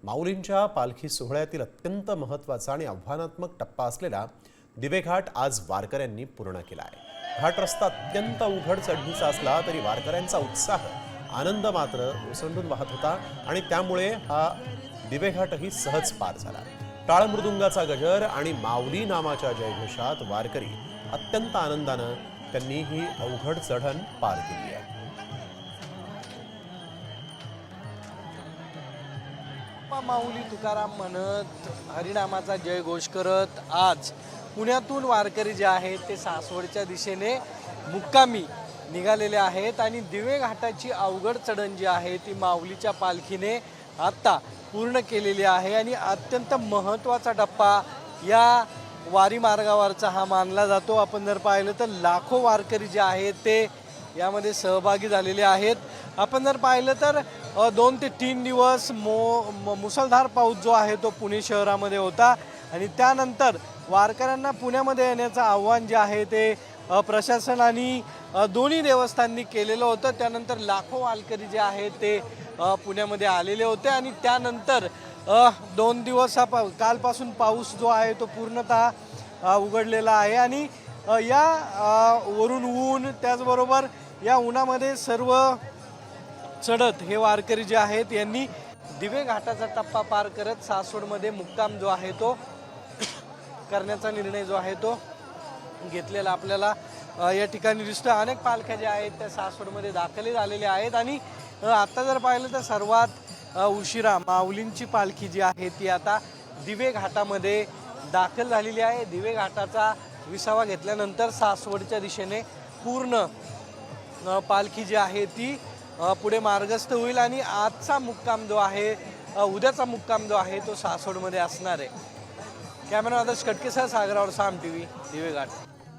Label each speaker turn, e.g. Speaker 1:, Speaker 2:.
Speaker 1: माऊलींच्या पालखी सोहळ्यातील अत्यंत महत्त्वाचा आणि आव्हानात्मक टप्पा असलेला दिवेघाट आज वारकऱ्यांनी पूर्ण केला आहे। घाट रस्ता अत्यंत उघड चढणीचा असला तरी वारकऱ्यांचा उत्साह आनंद मात्र ओसंडून वाहत होता आणि त्यामुळे हा दिवेघाटही सहज पार झाला। टाळ मृदुंगाचा गजर आणि माऊली नामाच्या जयघोषात वारकरी अत्यंत आनंदानं त्यांनी ही अवघड चढण पार केली आहे।
Speaker 2: माऊली तुकाराम म्हणत हरिनामाचा जयघोष करत आज पुण्यातून वारकरी जे आहेत ते सासवडच्या दिशेने मुक्कामी निघालेले आहेत आणि दिवे घाटाची अवघड चढण जी आहे ती माऊलीच्या पालखीने आता पूर्ण केलेली आहे आणि अत्यंत महत्त्वाचा टप्पा या वारी मार्गावरचा हा मानला जातो। आपण जर पाहिलं तर लाखो वारकरी जे आहेत ते यामध्ये सहभागी झालेले आहेत। आपण जर पाहिलं तर 2 ते 3 दिवस मुसळधार पाऊस जो आहे तो पुणे शहरामध्ये होता आणि त्यानंतर वारकऱ्यांना पुण्यामध्ये येण्याचं आव्हान जे आहे ते प्रशासन आणि दोन्ही देवस्थानांनी केलेलं होतं। त्यानंतर लाखो वारकरी जे आहेत ते पुण्यामध्ये आलेले होते आणि त्यानंतर 2 दिवस कालपासून पाऊस जो आहे तो पूर्णतः उघडलेला आहे आणि या वरून ऊन त्याचबरोबर या उन्हामध्ये सर्व चढत हे वारकरी जे आहेत यांनी दिवे घाटाचा टप्पा पार करत सासवडमध्ये मुक्काम जो आहे तो करण्याचा निर्णय जो आहे तो घेतलेला आपल्याला या ठिकाणी दिसतं। अनेक पालख्या ज्या आहेत त्या सासवडमध्ये दाखल झालेल्या आहेत आणि आता जर पाहिलं तर सर्वात उशिरा माऊलींची पालखी जी आहे ती आता दिवे घाटामध्ये दाखल झालेली आहे। दिवे घाटाचा विसावा घेतल्यानंतर सासवडच्या दिशेने पूर्ण पालखी जी आहे ती पुढे मार्गस्थ होईल आणि आजचा मुक्काम जो आहे उद्याचा मुक्काम जो आहे तो सासवडमध्ये असणार आहे। कॅमेरा आदर्श खटकेसह सागरावर साम टीव्ही दिवेघाट।